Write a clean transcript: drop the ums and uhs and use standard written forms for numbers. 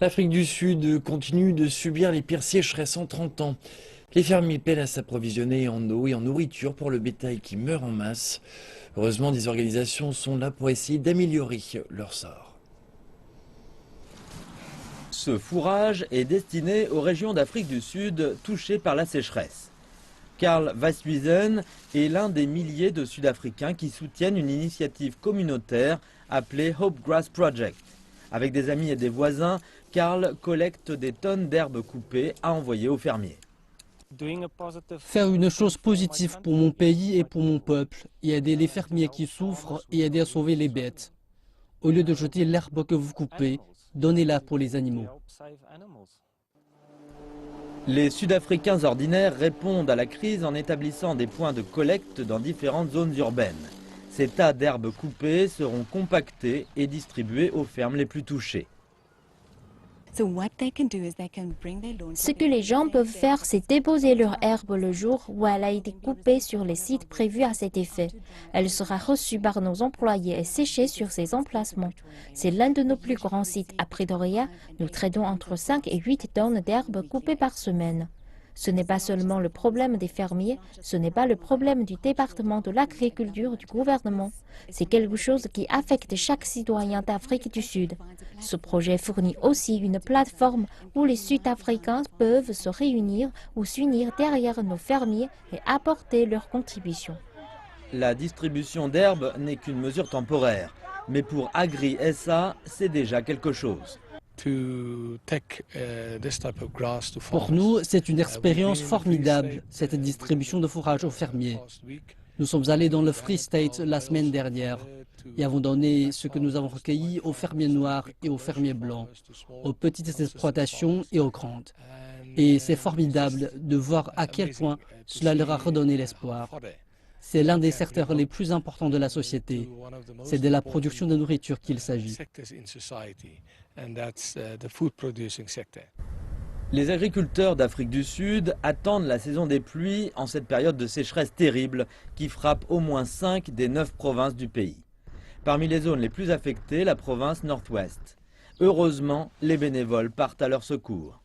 L'Afrique du Sud continue de subir les pires sécheresses en 30 ans. Les fermiers peinent à s'approvisionner en eau et en nourriture pour le bétail qui meurt en masse. Heureusement, des organisations sont là pour essayer d'améliorer leur sort. Ce fourrage est destiné aux régions d'Afrique du Sud touchées par la sécheresse. Karl Weishuizen est l'un des milliers de Sud-Africains qui soutiennent une initiative communautaire appelée Hope Grass Project. Avec des amis et des voisins, Karl collecte des tonnes d'herbes coupées à envoyer aux fermiers. Faire une chose positive pour mon pays et pour mon peuple, et aider les fermiers qui souffrent et aider à sauver les bêtes. Au lieu de jeter l'herbe que vous coupez, donnez-la pour les animaux. Les Sud-Africains ordinaires répondent à la crise en établissant des points de collecte dans différentes zones urbaines. Ces tas d'herbes coupées seront compactés et distribués aux fermes les plus touchées. Ce que les gens peuvent faire, c'est déposer leur herbe le jour où elle a été coupée sur les sites prévus à cet effet. Elle sera reçue par nos employés et séchée sur ces emplacements. C'est l'un de nos plus grands sites à Pretoria. Nous traitons entre 5 et 8 tonnes d'herbes coupées par semaine. Ce n'est pas seulement le problème des fermiers, ce n'est pas le problème du département de l'agriculture du gouvernement. C'est quelque chose qui affecte chaque citoyen d'Afrique du Sud. Ce projet fournit aussi une plateforme où les Sud-Africains peuvent se réunir ou s'unir derrière nos fermiers et apporter leur contribution. La distribution d'herbes n'est qu'une mesure temporaire, mais pour Agri SA, c'est déjà quelque chose. Pour nous, c'est une expérience formidable, cette distribution de fourrage aux fermiers. Nous sommes allés dans le Free State la semaine dernière et avons donné ce que nous avons recueilli aux fermiers noirs et aux fermiers blancs, aux petites exploitations et aux grandes. Et c'est formidable de voir à quel point cela leur a redonné l'espoir. C'est l'un des secteurs les plus importants de la société. C'est de la production de nourriture qu'il s'agit. Les agriculteurs d'Afrique du Sud attendent la saison des pluies en cette période de sécheresse terrible qui frappe au moins 5 des 9 provinces du pays. Parmi les zones les plus affectées, la province Nord-Ouest. Heureusement, les bénévoles partent à leur secours.